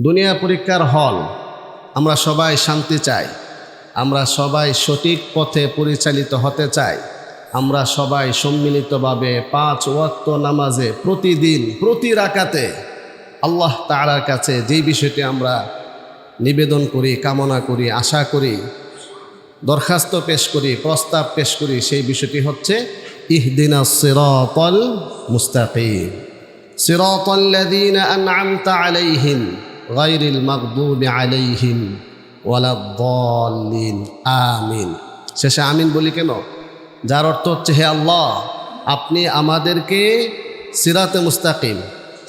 দুনিয়া পরীক্ষার হল। আমরা সবাই শান্তি চাই, আমরা সবাই সঠিক পথে পরিচালিত হতে চাই, আমরা সবাই সম্মিলিতভাবে 5 ওয়াক্ত নামাজে প্রতিদিন প্রতি রাকাতে আল্লাহ তাআলার কাছে যেই বিষয়টি আমরা নিবেদন করি, কামনা করি, আশা করি, দরখাস্ত পেশ করি, প্রস্তাব পেশ করি, সেই বিষয়টি হচ্ছে ইহদিনাস সিরাতাল মুস্তাকিম সিরাতাল লাযীনা আন'আমতা আলাইহিম গায়রিল মাগদুবি আলাইহিম ওয়ালাদ-দাল্লিন আমিন। শেষে আমিন বলি কেন? যার অর্থ হচ্ছে, হে আল্লাহ, আপনি আমাদেরকে সিরাতে মুস্তাকিম,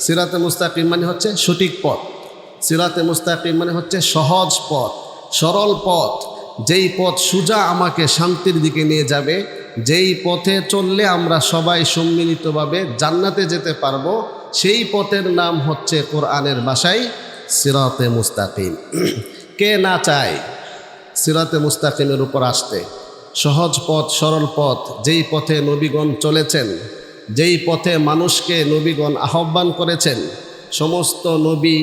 সিরাতে মুস্তাকিম মানে হচ্ছে সঠিক পথ, সিরাতে মুস্তাকিম মানে হচ্ছে সহজ পথ, সরল পথ, যেই পথ সোজা আমাকে শান্তির দিকে নিয়ে যাবে, যেই পথে চললে আমরা সবাই সম্মিলিতভাবে জান্নাতে যেতে পারবো, সেই পথের নাম হচ্ছে কোরআনের ভাষায় সিরাতে মুস্তাকিম। কে না চায় সিরাতে মুস্তাকিমের উপর আসতে? সহজ পথ, সরল পথ, যেই পথে নবীগণ চলেছেন, যেই পথে মানুষকে নবীগণ আহ্বান করেছেন, সমস্ত নবী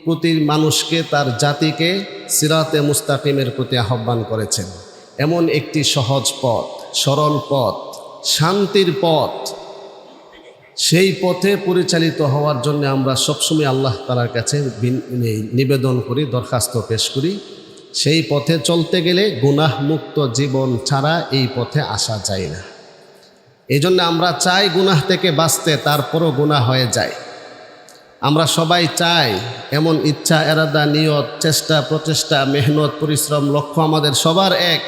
প্রতি মানুষকে, তার জাতিকে সিরাতে মুস্তাকিমের প্রতি আহ্বান করেছেন। এমন একটি সহজ পথ, সরল পথ, শান্তির পথ, সেই পথে পরিচালিত হওয়ার জন্য আমরা সবসময় আল্লাহ তাআলার কাছে নিবেদন করি, দরখাস্ত পেশ করি। সেই পথে চলতে গেলে গুনাহমুক্ত জীবন ছাড়া এই পথে আসা যায় না। এই জন্য আমরা চাই গুনাহ থেকে বাঁচতে, তারপরও গুনাহ হয়ে যায়। আমরা সবাই চাই, এমন ইচ্ছা, এরাদা, নিয়ত, চেষ্টা, প্রচেষ্টা, মেহনত, পরিশ্রম, লক্ষ্য আমাদের সবার এক,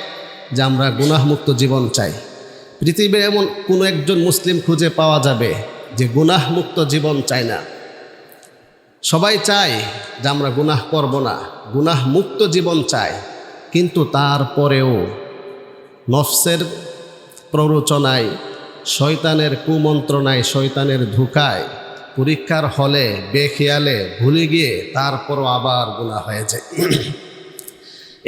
যে আমরা গুনাহমুক্ত জীবন চাই। পৃথিবীর এমন কোনো একজন মুসলিম খুঁজে পাওয়া যাবে যে গুনাহমুক্ত জীবন চায় না। সবাই চায় যে আমরা গুনাহ করব না, গুনাহমুক্ত জীবন চাই। কিন্তু তারপরেও নফসের প্ররোচনায়, শয়তানের কুমন্ত্রণায়, শয়তানের ধোঁকায়, পরীক্ষার হলে বেখেয়ালে ভুলে গিয়ে তারপরও আবার গুনাহ হয়ে যায়।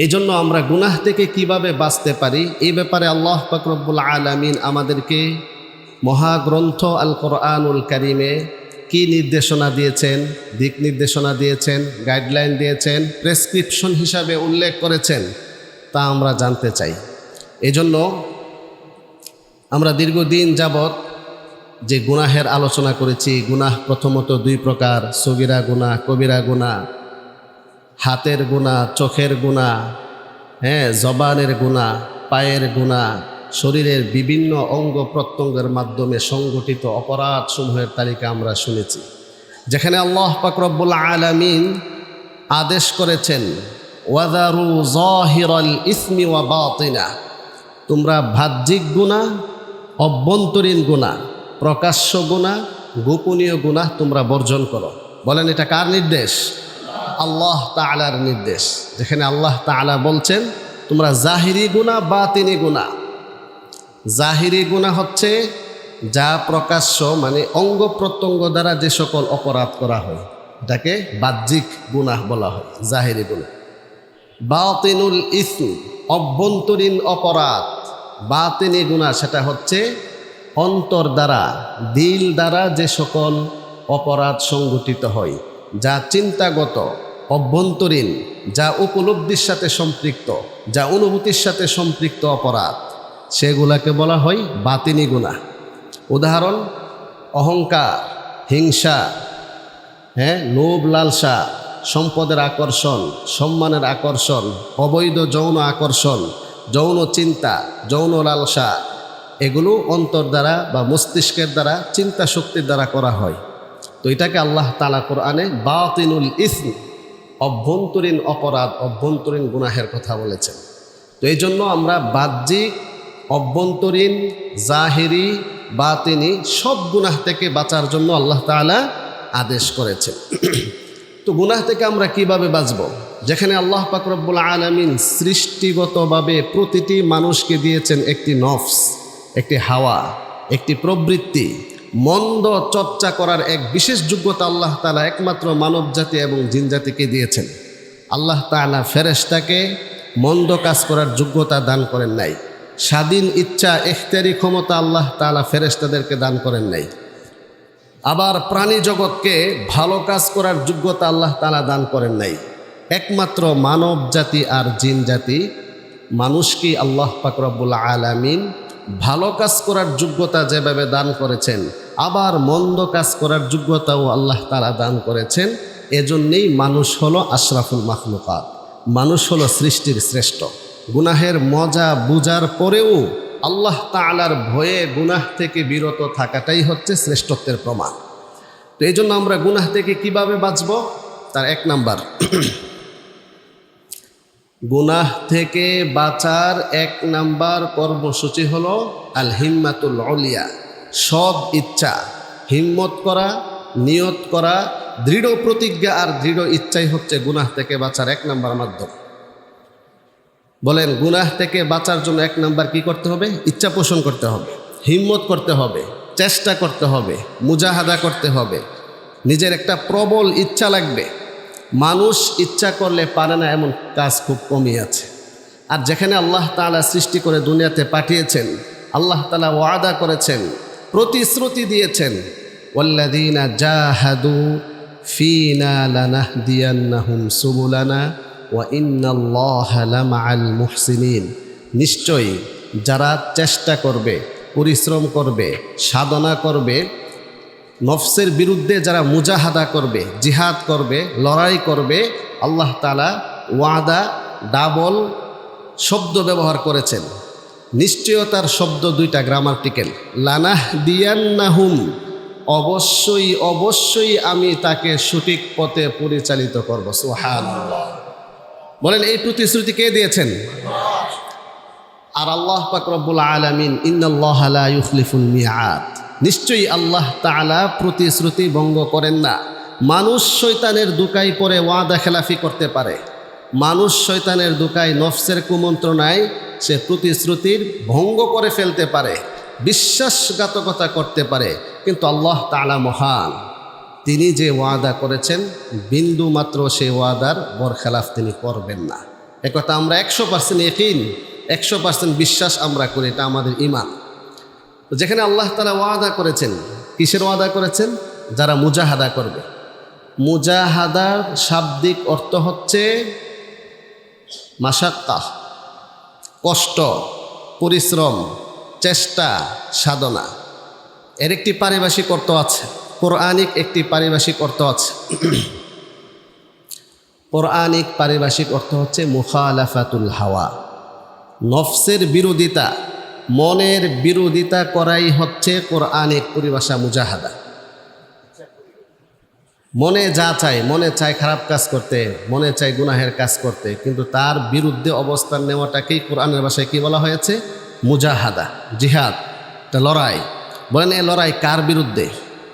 এই জন্য আমরা গুনাহ থেকে কিভাবে বাঁচতে পারি, এই ব্যাপারে আল্লাহ পাক রব্বুল আলামিন আমাদেরকে মহাগ্রন্থ আল কোরআনুল কারীমে কি নির্দেশনা দিয়েছেন, দিক নির্দেশনা দিয়েছেন, গাইডলাইন দিয়েছেন, প্রেসক্রিপশন হিসাবে উল্লেখ করেছেন, তা আমরা জানতে চাই। এজন্য আমরা দীর্ঘদিন যাবৎ যে গুনাহের আলোচনা করেছি, গুনাহ প্রথমত 2 প্রকার: সগীরা গুনাহ, কবিরা গুনাহ, হাতের গুনাহ, চোখের গুনাহ, জবানের গুনাহ, পায়ের গুনাহ, শরীরের বিভিন্ন অঙ্গ প্রত্যঙ্গের মাধ্যমে সংগঠিত অপরাধ সমূহের তালিকা আমরা শুনেছি, যেখানে আল্লাহ পাক রব্বুল আলামিন আদেশ করেছেন, ওয়াযারু যাহিরাল ইসমি ওয়া বাতিনা, তোমরা বাহ্যিক গুনাহ, অভ্যন্তরীণ গুনাহ, প্রকাশ্য গুনাহ, গোপনীয় গুনাহ তোমরা বর্জন করো। বলেন, এটা কার নির্দেশ? আল্লাহ তাআলার নির্দেশ। যেখানে আল্লাহ তাআলা বলছেন, তোমরা জাহিরি গুনাহ, বাতিনি গুনাহ। জাহিরি গুনাহ হচ্ছে যা প্রকাশ্য, মানে অঙ্গ প্রত্যঙ্গ দ্বারা যে সকল অপরাধ করা হয়, এটাকে বাহ্যিক গুনাহ বলা হয়, জাহিরি গুনাহ। বাতিনুল ইসম, অভ্যন্তরীণ অপরাধ, বাতিনি গুনাহ, সেটা হচ্ছে অন্তর দ্বারা, দিল দ্বারা যে সকল অপরাধ সংগঠিত হয়, যা চিন্তাগত, অভ্যন্তরীণ, যা উপলব্ধির সাথে সম্পৃক্ত, যা অনুভূতির সাথে সম্পৃক্ত অপরাধ, সেগুলাকে বলা হয় বাতিনি গুনাহ। উদাহরণ: অহংকার, হিংসা, লোভ, লালসা, সম্পদের আকর্ষণ, সম্মানের আকর্ষণ, অবৈধ যৌন আকর্ষণ, যৌন চিন্তা, যৌন লালসা, এগুলো অন্তর দ্বারা বা মস্তিষ্কের দ্বারা, চিন্তা শক্তির দ্বারা করা হয়। তো এটাকে আল্লাহ তাআলা কোরআনে বাতিনুল ইসম, অভ্যন্তরীণ অপরাধ, অভ্যন্তরীণ গুনাহের কথা বলেছেন। তো এই জন্য আমরা বাহ্যিক, অভ্যন্তরীণ, জাহিরি, বাতিনি সব গুনাহ থেকে বাঁচার জন্য আল্লাহ তাআলা আদেশ করেছেন। তো গুনাহ থেকে আমরা কিভাবে বাঁচব? যেখানে আল্লাহ পাক রব্বুল আলামিন সৃষ্টিগতভাবে প্রতিটি মানুষকে দিয়েছেন একটি নফস, একটি হাওয়া, একটি প্রবৃত্তি, মন্দ চর্চা করার এক বিশেষ যোগ্যতা আল্লাহ তাআলা একমাত্র মানব জাতি এবং জিন জাতিকে দিয়েছেন। আল্লাহ তাআলা ফেরেশতাকে মন্দ কাজ করার যোগ্যতা দান করেন নাই। স্বাধীন ইচ্ছা, ইখতিয়ারি ক্ষমতা আল্লাহ তাআলা ফেরেশতাদেরকে দান করেন নাই। আবার প্রাণী জগৎকে ভালো কাজ করার যোগ্যতা আল্লাহ তাআলা দান করেন নাই। একমাত্র মানব জাতি আর জিন জাতি, মানুষকে আল্লাহ পাক রব্বুল আলামিন ভালো কাজ করার যোগ্যতা যেভাবে দান করেছেন, আবার মন্দ কাজ করার যোগ্যতাও আল্লাহ তাআলা দান করেছেন। এজন্যেই মানুষ হলো আশরাফুল মাখলুকাত, মানুষ হলো সৃষ্টির শ্রেষ্ঠ। গুনাহের মজা বুঝার পরেও আল্লাহ তাআলার ভয়ে গুনাহ থেকে বিরত থাকাটাই হচ্ছে শ্রেষ্ঠত্বের প্রমাণ। তো এই জন্য আমরা গুনাহ থেকে কিভাবে বাঁচব? তার এক নাম্বার, গুনাহ থেকে বাঁচার এক নাম্বার কর্মসূচি হলো আল হিম্মাতুল উলিয়া, সব ইচ্ছা, হিম্মত করা, নিয়ত করা, দৃঢ় প্রতিজ্ঞা আর দৃঢ় ইচ্ছাই হচ্ছে গুনাহ থেকে বাঁচার এক নাম্বার মাধ্যম। বলেন, গুনাহ থেকে বাঁচার জন্য এক নাম্বার কি করতে হবে? ইচ্ছা পোষণ করতে হবে, হিম্মত করতে হবে, চেষ্টা করতে হবে, মুজাহাদা করতে হবে, নিজের একটা প্রবল ইচ্ছা লাগবে। মানুষ ইচ্ছা করলে পারে না এমন কাজ খুব কমই আছে। আর যেখানে আল্লাহ তাআলা সৃষ্টি করে দুনিয়াতে পাঠিয়েছেন, আল্লাহ তাআলা ওয়াদা করেছেন, প্রতিশ্রুতি দিয়েছেন, ওয়াল্লাযীনা জাহাদু ফীনা লানাহদিয়ান্নাহুম সুবুলানা ওয়া ইন্নাল্লাহা লামাআল মুহসিনিন। নিশ্চয়ই যারা চেষ্টা করবে, পরিশ্রম করবে, সাধনা করবে, নফসের বিরুদ্ধে যারা মুজাহাদা করবে, জিহাদ করবে, লড়াই করবে, আল্লাহ তাআলা ওয়াদা ডাবল শব্দ ব্যবহার করেছেন। নিশ্চয়তার শব্দ দুইটা গ্রামাটিক্যাল। লানাহদিয়ান্নাহুম, অবশ্যই অবশ্যই আমি তাকে সঠিক পথে পরিচালিত করব। সুবহানাল্লাহ। বলেন, এই প্রতিশ্রুতি কে দিয়েছেন? আর আল্লাহ পাক রব্বুল আলামিন ইন্নাল্লাহা লা ইউখলিফুল মিআদ, নিশ্চয়ই আল্লাহ তাআলা প্রতিশ্রুতি ভঙ্গ করেন না। মানুষ শয়তানের দুকায় পড়ে ওয়াদা খেলাফি করতে পারে, মানুষ শয়তানের দুকায় নফসের কুমন্ত্রণায় সে প্রতিশ্রুতির ভঙ্গ করে ফেলতে পারে, বিশ্বাসঘাতকতা করতে পারে, কিন্তু আল্লাহ তাআলা মহান। তিনি যে ওয়াদা করেছেন বিন্দু মাত্র সেই ওয়াদার বরখেলাফ তিনি করবেন না। একথা আমরা 100% ইয়াকিন, 100% বিশ্বাস আমরা করি, এটা আমাদের ঈমান। যেখানে আল্লাহ তাআলা ওয়াদা করেছেন, কিসের ওয়াদা করেছেন? যারা মুজাহাদা করবে। মুজাহাদার শাব্দিক অর্থ হচ্ছে মাশাক্কা, কষ্ট, পরিশ্রম, চেষ্টা, সাধনা। এর একটি পারিভাষিক অর্থ আছে, কোরআনিক একটি পারিভাষিক অর্থ আছে। কোরআনিক পারিভাষিক অর্থ হচ্ছে মুখালাফাতুল হাওয়া, নফসের বিরোধিতা, মনের বিরোধিতা করাই হচ্ছে কোরআনিক পরিভাষা মুজাহাদা। মনে যা চায়, মনে চায় খারাপ কাজ করতে, মনে চায় গুনাহের কাজ করতে, কিন্তু তার বিরুদ্ধে অবস্থান নেওয়াটাকেই কোরআনের ভাষায় কি বলা হয়েছে? মুজাহাদা, জিহাদ, এটা লড়াই। বলেন, এ লড়াই কার বিরুদ্ধে?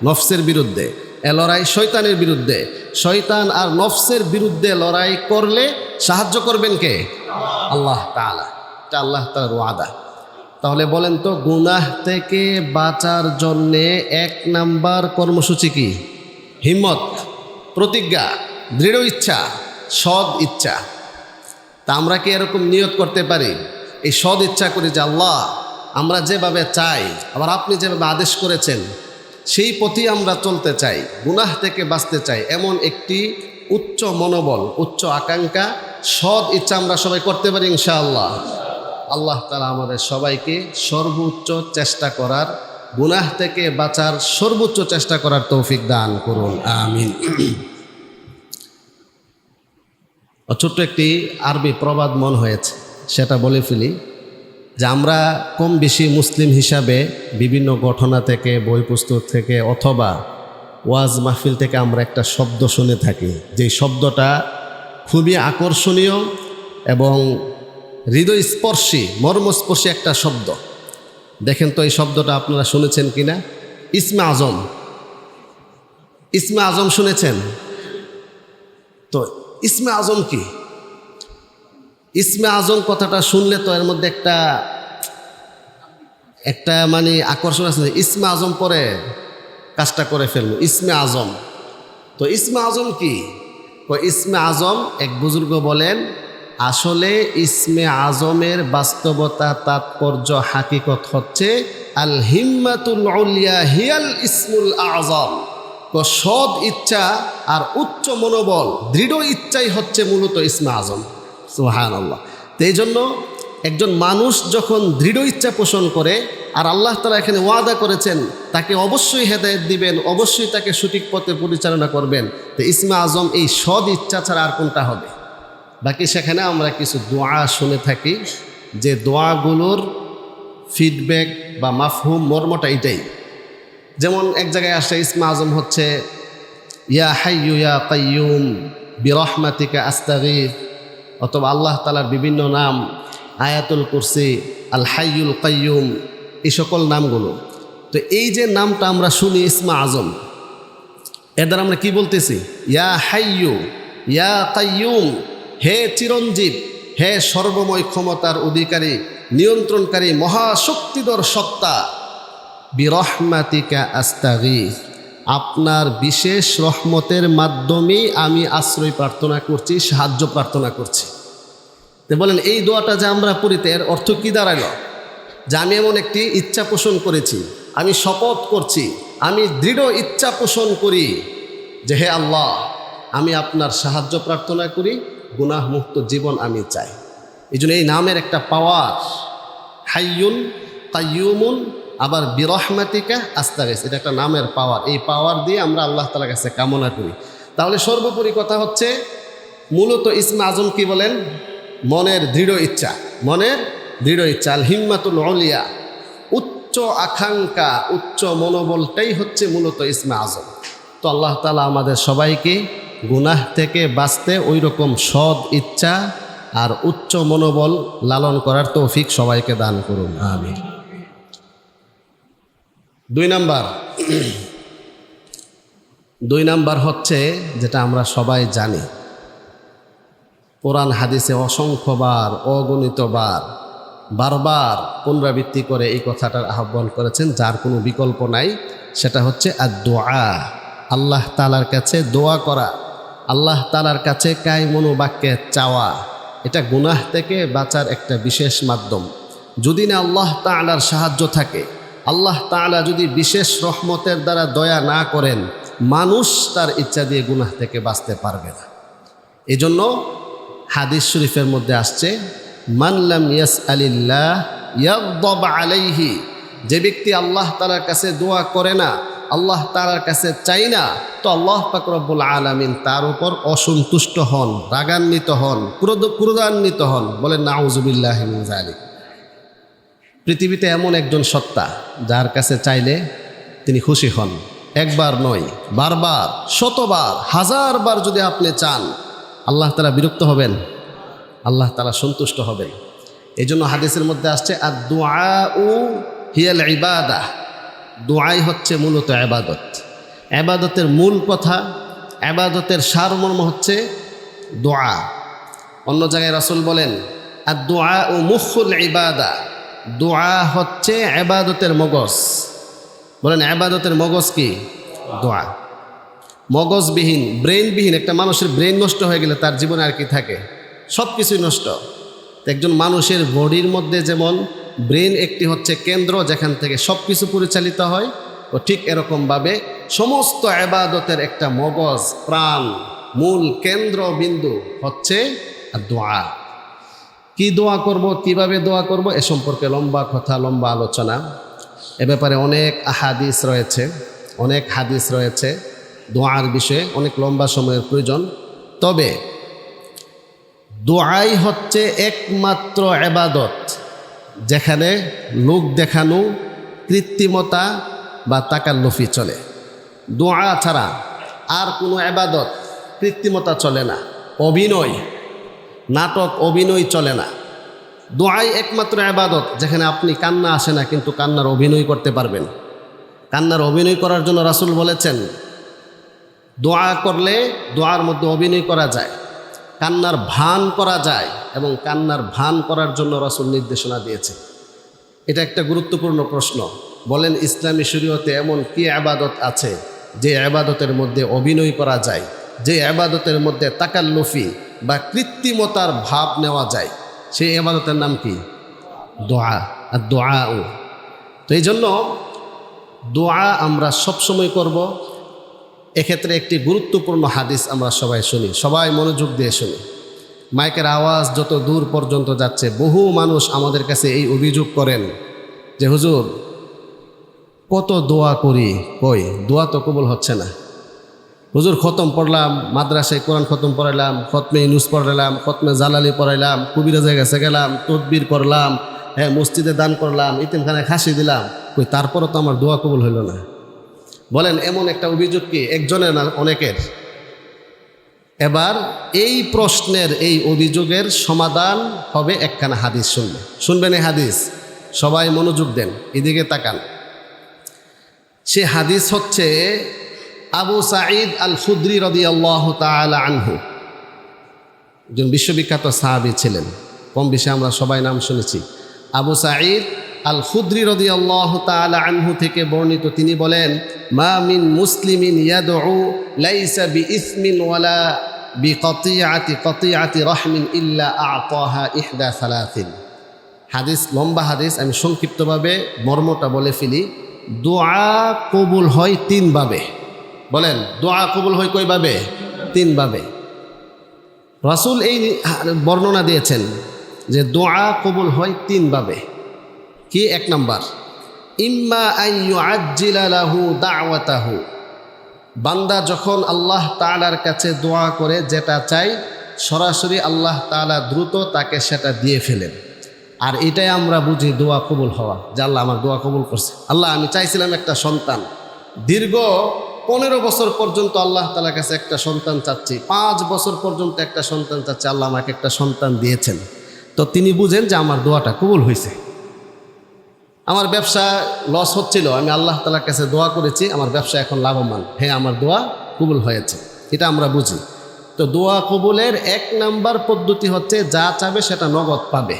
নফসের বিরুদ্ধে। এ লড়াই শয়তানের বিরুদ্ধে। শয়তান আর নফসের বিরুদ্ধে লড়াই করলে সাহায্য করবেন কে? আল্লাহ তাআলা। এটা আল্লাহ তাআলার ওয়াদা। তাহলে বলেন তো, গুনাহ থেকে বাঁচার জন্যে এক নাম্বার কর্মসূচি কি? হিম্মত, প্রতিজ্ঞা, দৃঢ় ইচ্ছা, সৎ ইচ্ছা। তা আমরা কি এরকম নিয়ত করতে পারি? এই সৎ ইচ্ছা করি যে আল্লাহ, আমরা যেভাবে চাই, আবার আপনি যেভাবে আদেশ করেছেন সেই পথেই আমরা চলতে চাই, গুনাহ থেকে বাঁচতে চাই, এমন একটি উচ্চ মনোবল, উচ্চ আকাঙ্ক্ষা, সৎ ইচ্ছা আমরা সবাই করতে পারি ইনশাআল্লাহ। আল্লাহ তাআলা আমাদের সবাইকে সর্বোচ্চ চেষ্টা করার, গুনাহ থেকে বাঁচার সর্বোচ্চ চেষ্টা করার তৌফিক দান করুন, আমিন। ছোট্ট একটি আরবি প্রবাদ মন হয়েছে, সেটা বলে ফেলি যে আমরা কম বেশি মুসলিম হিসাবে বিভিন্ন ঘটনা থেকে, বই পুস্তক থেকে অথবা ওয়াজ মাহফিল থেকে আমরা একটা শব্দ শুনে থাকি, যেই শব্দটা খুবই আকর্ষণীয় এবং হৃদয়স্পর্শী, মর্মস্পর্শী একটা শব্দ। দেখেন তো এই শব্দটা আপনারা শুনেছেন কিনা? ইসমে আজম। ইসমে আজম শুনেছেন তো? ইসমে আজম কি? ইসমে আজম কথাটা শুনলে তো এর মধ্যে একটা মানে আকর্ষণ আছে, ইসমে আজম পরে কাজটা করে ফেললো, ইসমে আজম। তো ইসমে আজম কি? ইসমে আজম, এক বুজুর্গ বলেন, আসলে ইসমে আজমের বাস্তবতা, তাৎপর্য, হাকিকত হচ্ছে আল হিম্মাতুল উলিয়া হিয়াল ইসমুল আযম। তো সৎ ইচ্ছা আর উচ্চ মনোবল, দৃঢ় ইচ্ছাই হচ্ছে মূলত ইসমে আজম। সুবহানাল্লাহ। তো এই জন্য একজন মানুষ যখন দৃঢ় ইচ্ছা পোষণ করে, আর আল্লাহ তাআলা এখানে ওয়াদা করেছেন তাকে অবশ্যই হেদায়েত দিবেন, অবশ্যই তাকে সঠিক পথে পরিচালনা করবেন, তো ইসমে আজম এই সৎ ইচ্ছা ছাড়া আর কোনটা হবে? বাকি সেখানে আমরা কিছু দোয়া শুনে থাকি, যে দোয়াগুলোর ফিডব্যাক বা মাফহুম মর্মটা এটাই। যেমন এক জায়গায় আসে ইসমে আজম হচ্ছে ইয়া হাইয়ু ইয়া কাইয়ুম বিরহমাতিকা আস্তাগীথ, অথবা আল্লাহ তাআলার বিভিন্ন নাম, আয়াতুল কুরসি, আল হাইয়ুল কাইয়ুম, এই সকল নামগুলো। তো এই যে নামটা আমরা শুনি ইসমে আজম, এর দ্বারা আমরা কি বলতেছি? ইয়া হাইয়ু ইয়া কাইয়ুম, হে চিরঞ্জীব, হে সর্বময় ক্ষমতার অধিকারী, নিয়ন্ত্রণকারী, মহাশক্তিধর সত্তা, বিরহমাতিকা আস্তাগীথ, আপনার বিশেষ রহমতের মাধ্যমে আমি আশ্রয় প্রার্থনা করছি, সাহায্য প্রার্থনা করছি। তো বলেন এই দোয়াটা যে আমরা পড়ি, এর অর্থ কি দাঁড়াইল? যে আমি এমন একটি ইচ্ছা পোষণ করেছি, আমি শপথ করছি, আমি দৃঢ় ইচ্ছা পোষণ করি যে হে আল্লাহ, আমি আপনার সাহায্য প্রার্থনা করি, গুনাহমুক্ত জীবন আমি চাই। এই জন্য এই নামের একটা পাওয়ার, হাইয়ুন কাইয়ুমুন, আবার বিরহমাতিকা আস্তাগীথ, এটা একটা নামের পাওয়ার। এই পাওয়ার দিয়ে আমরা আল্লাহ তাআলার কাছে কামনা করি। তাহলে সর্বোপরি কথা হচ্ছে, মূলত ইসমে আজম কি বলেন? মনের দৃঢ় ইচ্ছা, মনের দৃঢ় ইচ্ছা, আল হিম্মাতুল উলিয়া, উচ্চ আকাঙ্ক্ষা, উচ্চ মনোবলটাই হচ্ছে মূলত ইসমে আজম। তো আল্লাহ তাআলা আমাদের সবাইকে গুনাহ থেকে বাঁচতে ওই রকম সৎ ইচ্ছা আর উচ্চ মনোবল লালন করার তৌফিক সবাইকে দান করুন, আমিন। 2 নাম্বার হচ্ছে, যেটা আমরা সবাই জানি, কোরআন হাদিসে অসংখ্যবার, অগণিতবার, বারবার পুনরাবৃত্তি করে এই কথাটার আহ্বান করেছেন, যার কোনো বিকল্প নাই। সেটা হচ্ছে আদ-দুআ, আল্লাহ তাআলার কাছে দোয়া করা, আল্লাহ তাআলার কাছে কায় মনোবাক্যে চাওয়া। এটা গুনাহ থেকে বাঁচার একটা বিশেষ মাধ্যম। যদি না আল্লাহ তাআলার সাহায্য থাকে, আল্লাহ তাআলা যদি বিশেষ রহমতের দ্বারা দয়া না করেন, মানুষ তার ইচ্ছা দিয়ে গুনাহ থেকে বাঁচতে পারবে না। এজন্য হাদিস শরীফের মধ্যে আসছে, মান লাম ইয়াসআলিল্লাহ ইয়াগদাব আলাইহি, যে ব্যক্তি আল্লাহ তাআলার কাছে দোয়া করে না, আল্লাহ তাআলার কাছে চাই না, তো আল্লাহ পাক রব্বুল আলামিন তার উপর অসন্তুষ্ট হন, রাগান্বিত হন, ক্রোধান্বিত হন। বলেন নাউযুবিল্লাহি মিন যালিক। পৃথিবীতে এমন একজন সত্তা, যার কাছে চাইলে তিনি খুশি হন। একবার নয়, বারবার, শতবার, হাজারবার যদি আপনি চান, আল্লাহ তাআলা বিরক্ত হবেন, আল্লাহ তাআলা সন্তুষ্ট হবেন। এই জন্য হাদিসের মধ্যে আসছে আদ-দুআউ হিয়াল ইবাদাহ, দোয়াই হচ্ছে মূলত ইবাদত। ইবাদতের মূল কথা, ইবাদতের সারমর্ম হচ্ছে দোয়া। অন্য জায়গায় রাসূল বলেন আদ-দুআউ মুখুল ইবাদা, দোয়া হচ্ছে ইবাদতের মগজ। বলেন ইবাদতের মগজ কি? দোয়া। মগজবিহীন, ব্রেইনবিহীন একটা মানুষের ব্রেইন নষ্ট হয়ে গেলে তার জীবনে আর কি থাকে? সব কিছুই নষ্ট। একজন মানুষের বডির মধ্যে যেমন ব্রেন একটি হচ্ছে কেন্দ্র, যেখান থেকে সব কিছু পরিচালিত হয়, ও ঠিক এরকমভাবে সমস্ত ইবাদতের একটা মগজ, প্রাণ, মূল কেন্দ্র বিন্দু হচ্ছে দোয়া। কি দোয়া করব, কিভাবে দোয়া করব, এ সম্পর্কে লম্বা কথা, লম্বা আলোচনা। এ ব্যাপারে অনেক হাদিস রয়েছে, অনেক হাদিস রয়েছে দোয়ার বিষয়ে, অনেক লম্বা সময়ের প্রয়োজন। তবে দোয়াই হচ্ছে একমাত্র ইবাদত যেখানে লোক দেখানো, কৃত্রিমতা বা তাকাল্লুফি চলে। দোয়া ছাড়া আর কোনো ইবাদত, কৃত্রিমতা চলে না, অভিনয়, নাটক, অভিনয় চলে না। দোয়াই একমাত্র ইবাদত যেখানে আপনি কান্না আসে না, কিন্তু কান্নার অভিনয় করতে পারবেন। কান্নার অভিনয় করার জন্য রাসূল বলেছেন, দোয়া করলে দোয়ার মধ্যে অভিনয় করা যায়, কান্নার ভান করা যায়, এবং কান্নার ভান করার জন্য রাসূল নির্দেশনা দিয়েছে। এটা একটা গুরুত্বপূর্ণ প্রশ্ন। বলেন ইসলামী শরীয়তে এমন কি ইবাদত আছে যে ইবাদতের মধ্যে অভিনয় করা যায়, যে ইবাদতের মধ্যে তাকাল্লুফি বা কৃত্রিমতার ভাব নেওয়া যায়? সেই ইবাদতের নাম কি? দোয়া। আর দোয়াউ, তো এই জন্য দোয়া আমরা সবসময় করব। এক্ষেত্রে একটি গুরুত্বপূর্ণ হাদিস আমরা সবাই শুনি, সবাই মনোযোগ দিয়ে শুনি। মাইকের আওয়াজ যত দূর পর্যন্ত যাচ্ছে, বহু মানুষ আমাদের কাছে এই অভিযোগ করেন যে হুজুর কত দোয়া করি, কই দোয়া তো কবুল হচ্ছে না। হুজুর খতম পড়লাম, মাদ্রাসায় কোরআন খতম পড়াইলাম, খতমে ইউনুস পড়াইলাম, খতমে জালালি পড়াইলাম, কবিরাজের কাছে গেলাম, তদবির করলাম, হ্যাঁ মসজিদে দান করলাম, ইতিমখানায় খাসি দিলাম, কই তারপরও তো আমার দোয়া কবুল হইল না। বলেন এমন একটা অভিযোগ কি একজনের না অনেকের? এবার এই প্রশ্নের, এই অভিযোগের সমাধান হবে একখানা হাদিস শুনবেন এই হাদিস, সবাই মনোযোগ দেন, এদিকে তাকান। সে হাদিস হচ্ছে আবু সাঈদ আল খুদরি রাদিয়াল্লাহু তাআলা আনহু, একজন বিশ্ববিখ্যাত সাহাবী ছিলেন, কম বেশি আমরা সবাই নাম শুনেছি। আবু সাঈদ আল খুদরি রাদিয়াল্লাহু তাআলা আনহু থেকে বর্ণিত, তিনি বলেন মা মিন মুসলিমিন ইয়াদউ লাইসা বিইসমিন ওয়ালা বিকাতিআতি রাহমিন ইল্লা আ'তাহা ইহদা সালাসিন। হাদিস লম্বা হাদিস, আমি সংক্ষিপ্তভাবে মর্মটা বলে ফেলি। দোয়া কবুল হয় তিনভাবে। বলেন দোয়া কবুল হয় কয়ভাবে? তিনভাবে। রাসূল এই বর্ণনা দিয়েছেন যে দোয়া কবুল হয় তিনভাবে। কি? এক নাম্বার, ইম্মা আন ইউআজ্জিলা লাহু দাওয়াতাহু, বান্দা যখন আল্লাহ তাআলার কাছে দোয়া করে যেটা চাই, সরাসরি আল্লাহ তাআলা দ্রুত তাকে সেটা দিয়ে ফেলেন। আর এটাই আমরা বুঝি দোয়া কবুল হওয়া, যে আল্লাহ আমার দোয়া কবুল করছে। আল্লাহ আমি চাইছিলাম একটা সন্তান, দীর্ঘ 15 বছর পর্যন্ত আল্লাহ তাআলার কাছে একটা সন্তান চাচ্ছি, 5 বছর পর্যন্ত একটা সন্তান চাচ্ছি, আল্লাহ আমাকে একটা সন্তান দিয়েছেন। তো তিনি বুঝেন যে আমার দোয়াটা কবুল হয়েছে। আমার ব্যবসা লস হচ্ছিল, আমি আল্লাহ তাআলার কাছে দোয়া করেছি, আমার ব্যবসা এখন লাভবান, হ্যাঁ আমার দোয়া কবুল হয়েছে, এটা আমরা বুঝি। তো দোয়া কবুলের 1 নাম্বার পদ্ধতি হচ্ছে যা চাবে সেটা নগদ পাবে,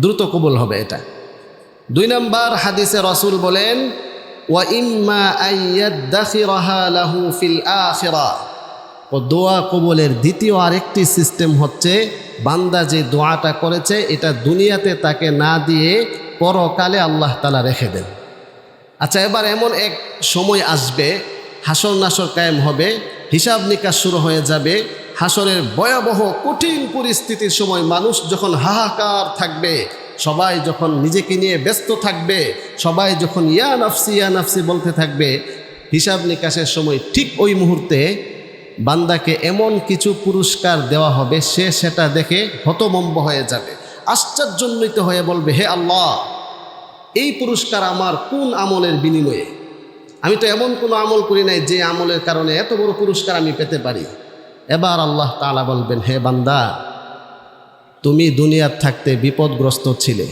দ্রুত কবুল হবে এটা। 2 নাম্বার হাদিসে রাসূল বলেন ওয়া ইম্মা আইয়াদাখিরাহা লাহু ফিল আখিরাহ, ও দোয়া কবুলের দ্বিতীয় আরেকটি সিস্টেম হচ্ছে বান্দা যে দোয়াটা করেছে এটা দুনিয়াতে তাকে না দিয়ে পরকালে আল্লাহ তাআলা রেখে দেন। আচ্ছা, এবার এমন এক সময় আসবে, হাসর নাসর কায়েম হবে, হিসাব নিকাশ শুরু হয়ে যাবে, হাসরের ভয়াবহ কঠিন পরিস্থিতির সময় মানুষ যখন হাহাকার থাকবে, সবাই যখন নিজেকে নিয়ে ব্যস্ত থাকবে, সবাই যখন ইয়া নাফসি বলতে থাকবে, হিসাব নিকাশের সময় ঠিক ওই মুহূর্তে বান্দাকে এমন কিছু পুরস্কার দেওয়া হবে, সে সেটা দেখে হতভম্ব হয়ে যাবে, আশ্চর্যান্বিত হয়ে বলবে হে আল্লাহ, এই পুরস্কার আমার কোন আমলের বিনিময়ে? আমি তো এমন কোনো আমল করি নাই যে আমলের কারণে এত বড় পুরস্কার আমি পেতে পারি। এবার আল্লাহ তাআলা বলবেন হে বান্দা, তুমি দুনিয়ার থাকতে বিপদগ্রস্ত ছিলে,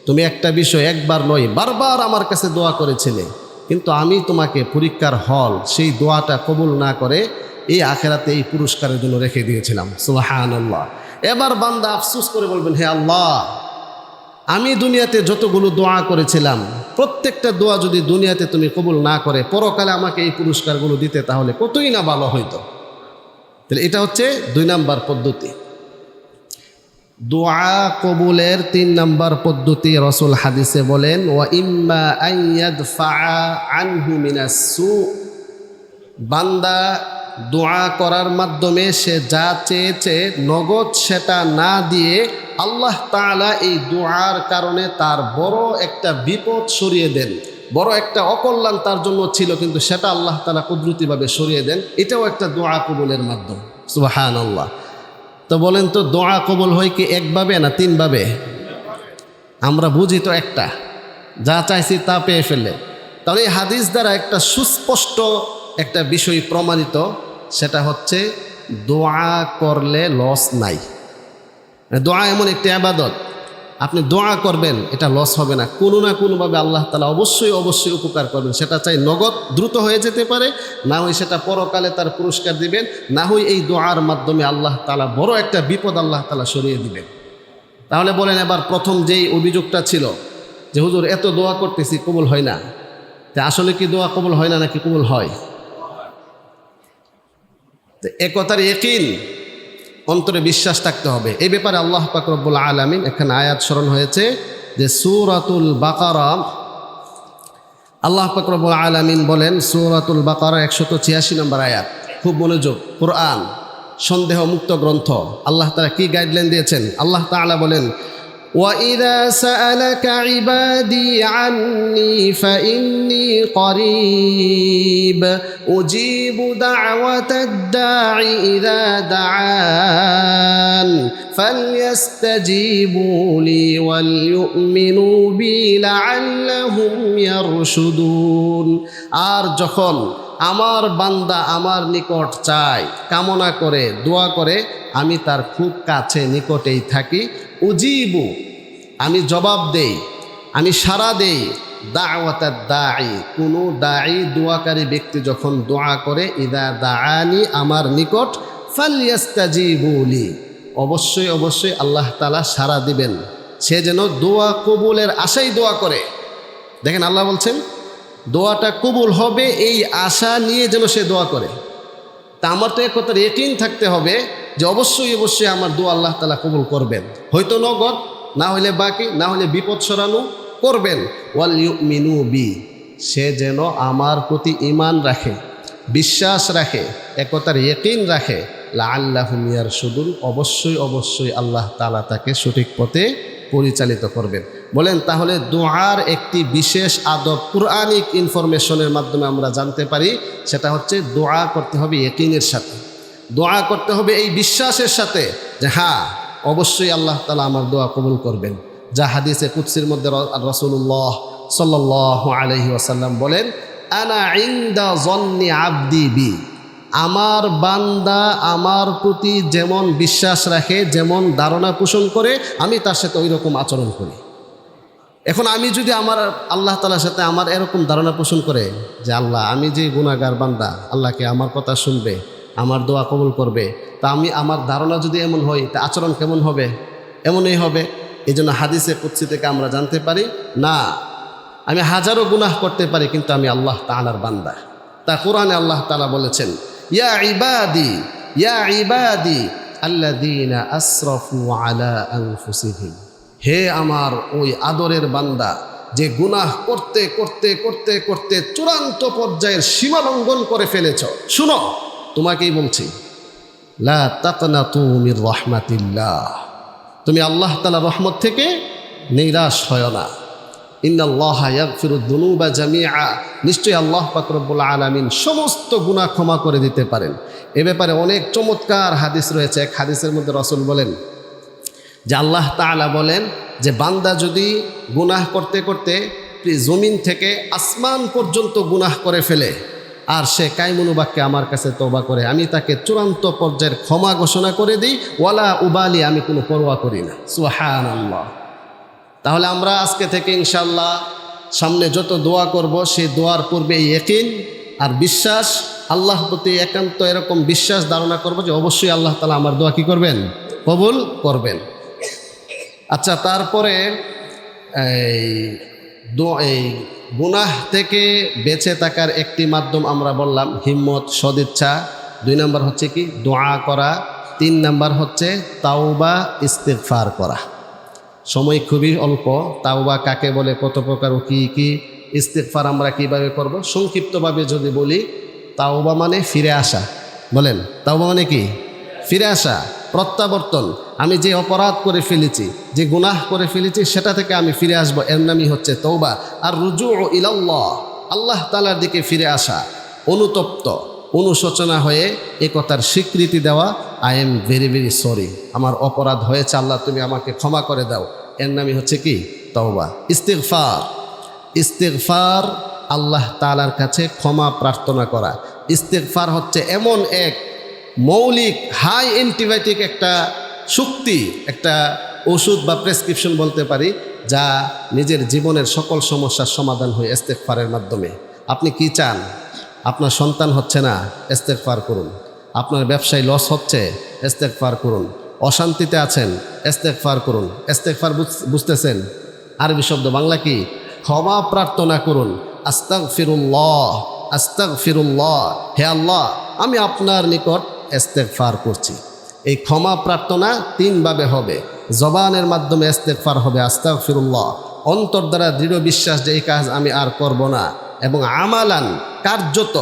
তুমি একটা বিষয় একবার নয় বারবার আমার কাছে দোয়া করেছিলে, কিন্তু আমি তোমাকে পরীক্ষার হল সেই দোয়াটা কবুল না করে এই আখিরাতে এই পুরস্কারের জন্য রেখে দিয়েছিলাম। সুবহানাল্লাহ। এবার বান্দা আফসোস করে বলবেন হে আল্লাহ, আমি দুনিয়াতে যতগুলো দোয়া করেছিলাম প্রত্যেকটা দোয়া যদি দুনিয়াতে তুমি কবুল না করে পরকালে আমাকে এই পুরস্কারগুলো দিতে, তাহলে কতই না ভালো হইতো। তাহলে এটা হচ্ছে 2 নাম্বার পদ্ধতি। দোয়া কবুলের 3 নাম্বার পদ্ধতি রাসূল হাদিসে বলেন ওয়া ইম্মা আন ইয়াদফা আনহু মিনাস সু, বান্দা দোয়া করার মাধ্যমে সে যা চেয়েছে নগদ সেটা না দিয়ে আল্লাহ তাআলা এই দোয়ার কারণে তার বড় একটা বিপদ সরিয়ে দেন, বড় একটা অকল্যাণ তার জন্য ছিল, কিন্তু সেটা আল্লাহ তাআলা কুদরতিভাবে সরিয়ে দেন। এটাও একটা দোয়া কবুলের মাধ্যম। সুবহানাল্লাহ। তো বলেন তো দোয়া কবুল হয় কি একভাবে না 3 ভাবে? আমরা বুঝি তো একটা, যা চাইছি তা পেয়ে ফেলে। তাহলে এই হাদিস দ্বারা একটা সুস্পষ্ট একটা বিষয় প্রমাণিত, সেটা হচ্ছে দোয়া করলে লস নাই। দোয়া এমন একটি ইবাদত, আপনি দোয়া করবেন এটা লস হবে না, কোনো না কোনোভাবে আল্লাহ তাআলা অবশ্যই উপকার করবেন। সেটা চাই নগদ দ্রুত হয়ে যেতে পারে, না হয় সেটা পরকালে তার পুরস্কার দিবেন, না হয় এই দোয়ার মাধ্যমে আল্লাহ তাআলা বড় একটা বিপদ আল্লাহ তাআলা সরিয়ে দিবেন। তাহলে বলেন এবার প্রথম যেই অভিযোগটা ছিল যে হুজুর এত দোয়া করতেছি কবুল হয় না, তা আসলে কি দোয়া কবুল হয় না নাকি কবুল হয়? তো একথার ইয়াকিন অন্তরে বিশ্বাস থাকতে হবে। এই ব্যাপারে আল্লাহ পাক রব্বুল আলামিন এখানে আয়াত স্মরণ হয়েছে যে সূরাতুল বাকারা আল্লাহ পাক রব্বুল আলামিন বলেন সূরাতুল বাকারা 186 নম্বর আয়াত, খুব মনোযোগ। কোরআন সন্দেহ মুক্ত গ্রন্থ। আল্লাহ তাআলা কি গাইডলাইন দিয়েছেন? আল্লাহ তাআলা বলেন وَإِذَا سَأَلَكَ عِبَادِي عَنِّي فَإِنِّي قَرِيبٌ أُجِيبُ دَعْوَةَ الدَّاعِ إِذَا دَعَانِ فَلْيَسْتَجِيبُوا لِي وَلْيُؤْمِنُوا بِي لَعَلَّهُمْ يَرْشُدُونَ। আর যখন আমার বান্দা আমার নিকট চায়, কামনা করে, দোয়া করে, আমি তার খুব কাছে নিকটেই থাকি। উজিবু, আমি জবাব দেই, আমি সাড়া দেই। দাওয়াতাদ দাঈ, কোনো দাঈ দোয়াকারী ব্যক্তি যখন দোয়া করে, ইদা দাআনি, আমার নিকট, ফালইস্তাজিবু লি, অবশ্যই অবশ্যই আল্লাহ তাআলা সাড়া দিবেন। সে যেন দোয়া কবুলের আশাই দোয়া করে। দেখেন আল্লাহ বলছেন দোয়াটা কবুল হবে এই আশা নিয়ে যেন সে দোয়া করে। তা আমার তো এক কথার ইয়াকিন থাকতে হবে যে অবশ্যই অবশ্যই আমার দোয়া আল্লাহ তাআলা কবুল করবেন। হয়তো নগদ, না হলে বাকি, না হলে বিপদ সরানো করবেন। ওয়াল ইউমিনু বি, সে যেন আমার প্রতি ঈমান রাখে, বিশ্বাস রাখে, এক কথার ইয়াকিন রাখে। লাআল্লাহুম ইয়ারশুদুন, অবশ্যই অবশ্যই আল্লাহ তাআলা তাকে সঠিক পথে পরিচালিত করবেন। বলেন তাহলে দোয়ার একটি বিশেষ আদব কুরআনিক ইনফরমেশনের মাধ্যমে আমরা জানতে পারি, সেটা হচ্ছে দোয়া করতে হবে ইয়াকিনের সাথে, দোয়া করতে হবে এই বিশ্বাসের সাথে যে হ্যাঁ অবশ্যই আল্লাহ তাআলা আমার দোয়া কবুল করবেন। যা হাদিসে কুদসির মধ্যে রাসূলুল্লাহ সাল্লাল্লাহু আলাইহি ওয়াসাল্লাম বলেন, আনা ইনদা যন্নি আবদি বি, আমার বান্দা আমার প্রতি যেমন বিশ্বাস রাখে, যেমন ধারণা পোষণ করে, আমি তার সাথে ওই রকম আচরণ করি। এখন আমি যদি আমার আল্লাহ তাআলার সাথে আমার এরকম ধারণা পোষণ করে যে আল্লাহ, আমি যে গুনাহগার বান্দা, আল্লাহকে আমার কথা শুনবে, আমার দোয়া কবুল করবে, তা আমি আমার ধারণা যদি এমন হয়, তা আচরণ কেমন হবে? এমনই হবে। এই জন্য হাদিসে কুদসি থেকে আমরা জানতে পারি, না আমি হাজারো গুনাহ করতে পারি কিন্তু আমি আল্লাহ তাআলার বান্দা। তা কোরআনে আল্লাহ তাআলা বলেছেন, ইয়া ইবাদি আল্লাযীনা আসরাফু আলা আনফুসিহিম, হে আমার ওই আদরের বান্দা যে গুনাহ করতে করতে করতে করতে চূড়ান্ত পর্যায়ের সীমা লঙ্ঘন করে ফেলেছ, শুনো তোমাকেই বলছি, লা তাকনাতু মির রাহমাতিল্লাহ, তুমি আল্লাহ তাআলার রহমত থেকে নিরাশ হয় না। ইন্নাল্লাহা ইয়াগফিরুদ যুনুবা জামিআ, নিশ্চয়ই আল্লাহ পাক রব্বুল আলামিন সমস্ত গুনাহ ক্ষমা করে দিতে পারেন। এ ব্যাপারে অনেক চমৎকার হাদিস রয়েছে। এক হাদিসের মধ্যে রাসূল বলেন যে আল্লাহ তাআলা বলেন যে বান্দা যদি গুনাহ করতে করতে জমিন থেকে আসমান পর্যন্ত গুনাহ করে ফেলে আর সে কায়মনুবাক্যে আমার কাছে তওবা করে, আমি তাকে চূড়ান্ত পর্যায়ের ক্ষমা ঘোষণা করে দিই, ওয়ালা উবালি, আমি কোনো পরোয়া করি না। সুবহানাল্লাহ। তাহলে আমরা আজকে থেকে ইনশাআল্লাহ সামনে যত দোয়া করব সেই দোয়ার পূর্বে ইয়াকিন আর বিশ্বাস, আল্লাহ প্রতি একান্ত এরকম বিশ্বাস ধারণা করব যে অবশ্যই আল্লাহ তাআলা আমার দোয়া কি করবেন? কবুল করবেন। আচ্ছা, তারপরে এই গুনাহ থেকে বেঁচে থাকার একটি মাধ্যম আমরা বললাম হিম্মত, সদিচ্ছা। 2 নম্বর হচ্ছে কি? দোয়া করা। 3 নম্বর হচ্ছে তাওবা, ইস্তিগফার করা। সময় খুবই অল্প। তাওবা কাকে বলে, কত প্রকার ও কী কী, ইস্তিগফার আমরা কিভাবে করব, সংক্ষিপ্তভাবে যদি বলি, তাওবা মানে ফিরে আসা। বলেন তাওবা মানে কি? ফিরে আসা, প্রত্যাবর্তন। আমি যে অপরাধ করে ফেলেছি, যে গুনাহ করে ফেলেছি, সেটা থেকে আমি ফিরে আসবো, এর নামই হচ্ছে তওবা। আর রুজু ইলাল্লাহ, আল্লাহ তাআলার দিকে ফিরে আসা, অনুতপ্ত, অনুশোচনা হয়ে এ কথার স্বীকৃতি দেওয়া, I am very very sorry, আমার অপরাধ হয়েছে, আল্লাহ তুমি আমাকে ক্ষমা করে দাও, এর নামই হচ্ছে কি? তওবা। ইস্তিগফার, ইস্তিগফার আল্লাহ তাআলার কাছে ক্ষমা প্রার্থনা করা। ইস্তিগফার হচ্ছে এমন এক মৌলিক হাই অ্যান্টিবায়োটিক একটা শক্তি, একটা ওষুধ বা প্রেসক্রিপশন বলতে পারি, যা নিজের জীবনের সকল সমস্যার সমাধান হয় ইস্তিগফারের মাধ্যমে। আপনি কি চান? আপনার সন্তান হচ্ছে না, ইস্তিগফার করুন। আপনার ব্যবসায় লস হচ্ছে, ইস্তিগফার করুন। অশান্তিতে আছেন, ইস্তিগফার করুন। ইস্তিগফার বুঝতেছেন? আরবি শব্দ, বাংলা কি? ক্ষমা প্রার্থনা করুন। আস্তাগফিরুল্লাহ, আস্তাগফিরুল্লাহ, হে আল্লাহ আমি আপনার নিকট ইস্তিগফার করছি। এই ক্ষমা প্রার্থনা 3 ভাবে হবে। জবানের মাধ্যমে ইস্তিগফার হবে আস্তাগফিরুল্লাহ, অন্তর দ্বারা দৃঢ় বিশ্বাস যে এই কাজ আমি আর করব না, এবং আমালান কার্যত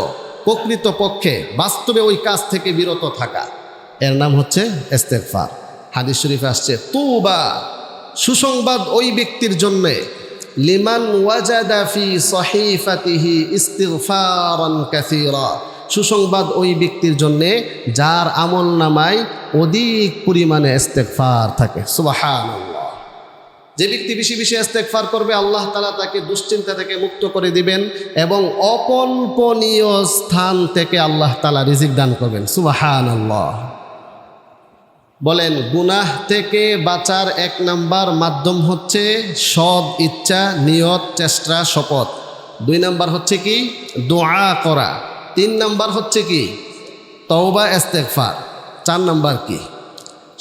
প্রকৃত পক্ষে বাস্তবে ওই কাজ থেকে বিরত থাকা, এর নাম হচ্ছে ইস্তেগফার। হাদিস শরীফে আসছে তুবা, সুসংবাদ ওই ব্যক্তির জন্যে, লিমান ওয়াজাদা ফি সহিফাতিহি ইস্তিগফারান কাসীরা, সুসংবাদ ওই ব্যক্তির জন্যে যার আমল নামায় অধিক পরিমাণে ইস্তেগফার থাকে। সুবহানাল্লাহ। যে ব্যক্তি বেশি বেশি ইস্তেগফার করবে আল্লাহ তাআলা তাকে দুশ্চিন্তা থেকে মুক্ত করে দিবেন এবং অকল্পনীয় স্থান থেকে আল্লাহ তাআলা রিজিক দান করবেন। সুবহানাল্লাহ। বলেন, গুনাহ থেকে বাঁচার 1 নাম্বার মাধ্যম হচ্ছে সৎ ইচ্ছা, নিয়ত, চেষ্টা, শপথ। 2 নাম্বার হচ্ছে কি? দোয়া করা। 3 নাম্বার হচ্ছে কি? তওবা, ইস্তেগফার। 4 নাম্বার কি?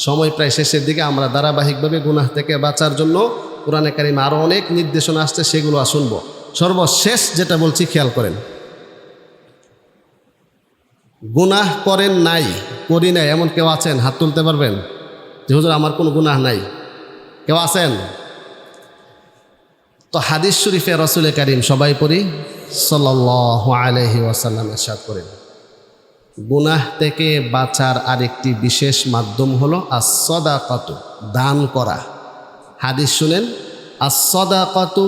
সময় প্রায় শেষের দিকে, আমরা ধারাবাহিকভাবে গুনাহ থেকে বাঁচার জন্য কোরআনে কারিমে আরও অনেক নির্দেশনা আসছে, সেগুলো শুনবো। সর্বশেষ যেটা বলছি খেয়াল করেন, গুনাহ করেন নাই, করি নাই এমন কেউ আছেন? হাত তুলতে পারবেন যে হুজুর আমার কোনো গুনাহ নাই? কেউ আছেন? তো হাদিস শরীফে রাসূল কারীম সবাই পড়ি সাল্লাল্লাহু আলাইহি ওয়াসাল্লাম ইরশাদ করেন, গুনাহ থেকে বাঁচার আরেকটি বিশেষ মাধ্যম হলো as-সাদাকাতু, দান করা। হাদিস শুনেন, as-সাদাকাতু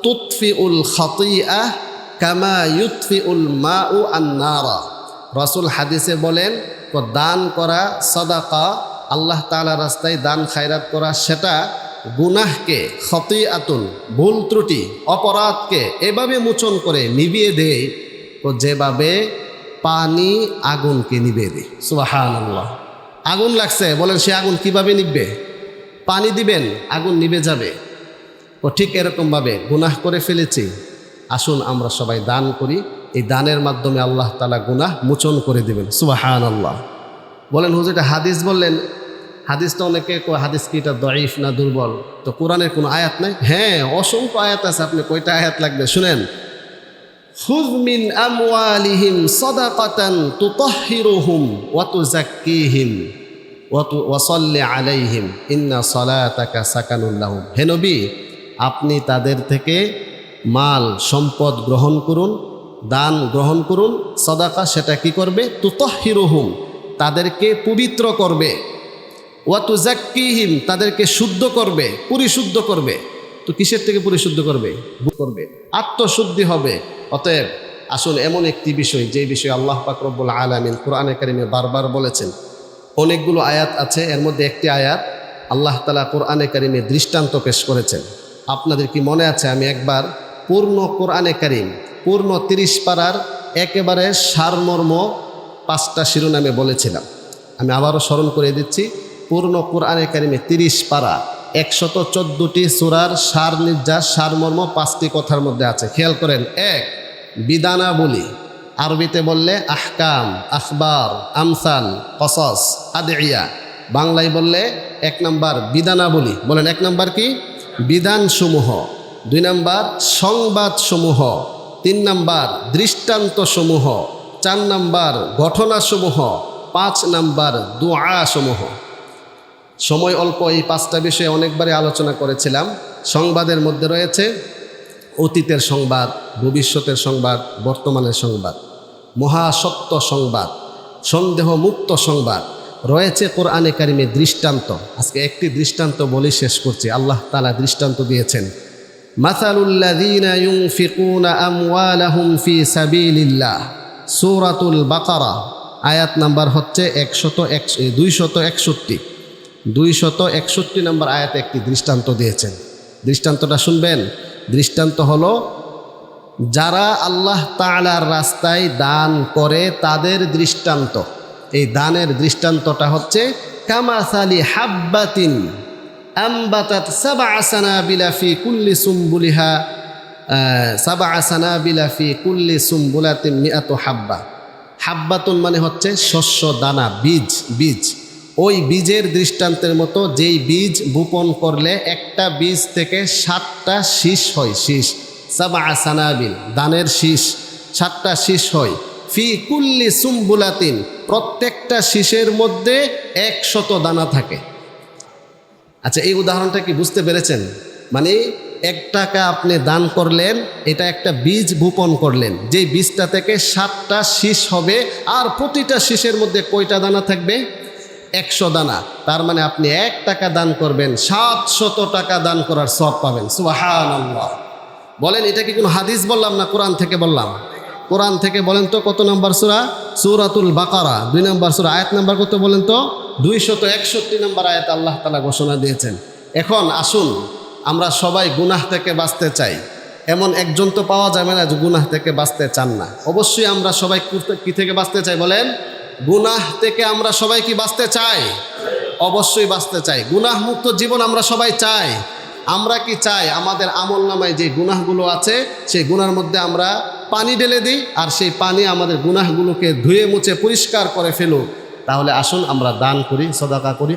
তুতফিউল খাতিআহ কামা ইউতফিউল মাউ আন-নারা। রাসূল হাদিসে বলেন, দান করা, সাদাকা, আল্লাহ তাআলার রাস্তায় দান খায়রাত করা, সেটা গুনাহকে, খতিআতুন, ভুল ত্রুটি, অপরাধকে এভাবে মোচন করে নিভিয়ে দেয় যেভাবে পানি আগুনকে নিভিয়ে দেয়। সুবহানাল্লাহ। আগুন লাগছে, বলেন সে আগুন কিভাবে নিভবে? পানি দিবেন, আগুন নিভে যাবে। ঠিক এরকমভাবে গুনাহ করে ফেলেছি, আসুন আমরা সবাই দান করি। এই দানের মাধ্যমে আল্লাহ তাআলা গুনাহ মোচন করে দিবেন। সুবহানাল্লাহ। বলেন হুজুর এটা হাদিস বললেন, হাদিসটা অনেকে হাদিস কি এটা দঈফ না দুর্বল? তো কোরআনের কোনো আয়াত নাই? হ্যাঁ, অসংখ্য আয়াত আছে। আপনি কয়টা আয়াত লাগবে শুনেন। খুয মিন আমওয়ালিহিম সাদাকাতান তুতাহহিরুহুম ওয়া তুযাক্কিহিম ওয়া সাল্লি আলাইহিম ইন্না সালাতাকা সাকানুল লাহুম। হে নবী, আপনি তাদের থেকে মাল সম্পদ গ্রহণ করুন, দান গ্রহণ করুন। সাদাকা সেটা কি করবে? তুতাহহিরুহুম, তাদেরকে পবিত্র করবে, ওয়া তুযাক্কিহিম, তাদেরকে শুদ্ধ করবে, পরিশুদ্ধ করবে। তো কিসের থেকে পরিশুদ্ধ করবে? আত্মশুদ্ধি হবে। অতএব আসুন এমন একটি বিষয়, যে বিষয়ে আল্লাহ পাক রব্বুল আলামিন কোরআনে কারিমে বারবার বলেছেন। অনেকগুলো আয়াত আছে, এর মধ্যে একটি আয়াত আল্লাহ তাআলা কোরআনে কারিমে দৃষ্টান্ত পেশ করেছেন। আপনাদের কি মনে আছে আমি একবার পূর্ণ কোরআনে কারিম, পূর্ণ 30 পারার একেবারে সারমর্ম 5টা শিরোনামে বলেছিলাম। আমি আবারও স্মরণ করে দিচ্ছি, পূর্ণ কোরআনে কারিমে 30 পারা 114টি সূরার সার নির্যাস, সারমর্ম 5টি কথার মধ্যে আছে। খেয়াল করেন। 1, বিধানাবলী, আরবিতে বললে আহকাম, আখবার, আমসাল, কসস, আদিয়া। বাংলায় বললে 1 নাম্বার বিধানাবলী। বলেন 1 নাম্বার কি? বিধানসমূহ। 2 নাম্বার সংবাদসমূহ। 3 নাম্বার দৃষ্টান্তসমূহ। 4 নাম্বার ঘটনাসমূহ। 5 নাম্বার দুআসমূহ। সময় অল্প, এই 5টা বিষয়ে অনেকবারই আলোচনা করেছিলাম। সংবাদের মধ্যে রয়েছে অতীতের সংবাদ, ভবিষ্যতের সংবাদ, বর্তমানের সংবাদ, মহাসত্য সংবাদ, সন্দেহমুক্ত সংবাদ। রয়েছে কোরআনে কারিমে দৃষ্টান্ত। আজকে একটি দৃষ্টান্ত বলে শেষ করছি। আল্লাহ তাআলা দৃষ্টান্ত দিয়েছেন, মাসালুল্লাযীনা ইউনফিকুনা আমওয়ালাহুম ফি সাবিলিল্লাহ, সূরাতুল বাকারা, আয়াত নাম্বার হচ্ছে 261 নম্বর আয়াতে একটি দৃষ্টান্ত দিয়েছেন। দৃষ্টান্তটা শুনবেন। দৃষ্টান্ত হলো, যারা আল্লাহ তাআলার রাস্তায় দান করে তাদের দৃষ্টান্ত। এই দানের দৃষ্টান্তটা হচ্ছে কামাসালি হাব্বাতিন আম্বাতাত সাবআ সানাবিলা ফি কুল্লি সুমবুলিহা সাবআ সানাবিলা ফি কুল্লি সুমবুলাতিন মিআতু হাব্বা। হাব্বাতুন মানে হচ্ছে শস্য, দানা, বীজ। বীজ, ওই বীজের দৃষ্টান্তের মতো, যেই বীজ বপন করলে একটা বীজ থেকে 7টা শীষ হয়। শীষ, সাবআ সানাবিল, দানের শীষ, 7টা শীষ হয়। ফি কুল্লি সুমবুলাতিন, প্রত্যেকটা শীষের মধ্যে 100 দানা থাকে। আচ্ছা, এই উদাহরণটা কি বুঝতে পেরেছেন? মানে টাকা আপনি দান করলেন, এটা একটা বীজ বপন করলেন, যেই বীজটা থেকে 7টা শীষ হবে, আর প্রতিটা শীষের মধ্যে কয়টা দানা থাকবে? 100 দানা। তার মানে আপনি 1 টাকা দান করবেন, 700 টাকা দান করার সওয়াব পাবেন। সুবহানাল্লাহ। বলেন এটা কি কোনো হাদিস বললাম না কোরআন থেকে বললাম? কোরআন থেকে বলেন তো কত নম্বর সূরা? সূরাতুল বাকারা 2 নম্বর সূরা, আয়াত নাম্বার কত বলেন তো? 261 নম্বর আয়াত আল্লাহ তাআলা ঘোষণা দিয়েছেন। এখন আসুন আমরা সবাই গুনাহ থেকে বাঁচতে চাই। এমন একজন তো পাওয়া যাবে না যে গুনাহ থেকে বাঁচতে চান না। অবশ্যই আমরা সবাই কি থেকে বাঁচতে চাই বলেন? গুনাহ থেকে আমরা সবাই কি বাঁচতে চাই? অবশ্যই বাঁচতে চাই। গুনাহ মুক্ত জীবন আমরা সবাই চাই। আমরা কি চাই আমাদের আমল নামায় যে গুনাহগুলো আছে সেই গুনার মধ্যে আমরা পানি ঢেলে দিই, আর সেই পানি আমাদের গুনাহগুলোকে ধুয়ে মুছে পরিষ্কার করে ফেলুক? তাহলে আসুন আমরা দান করি, সদাকা করি।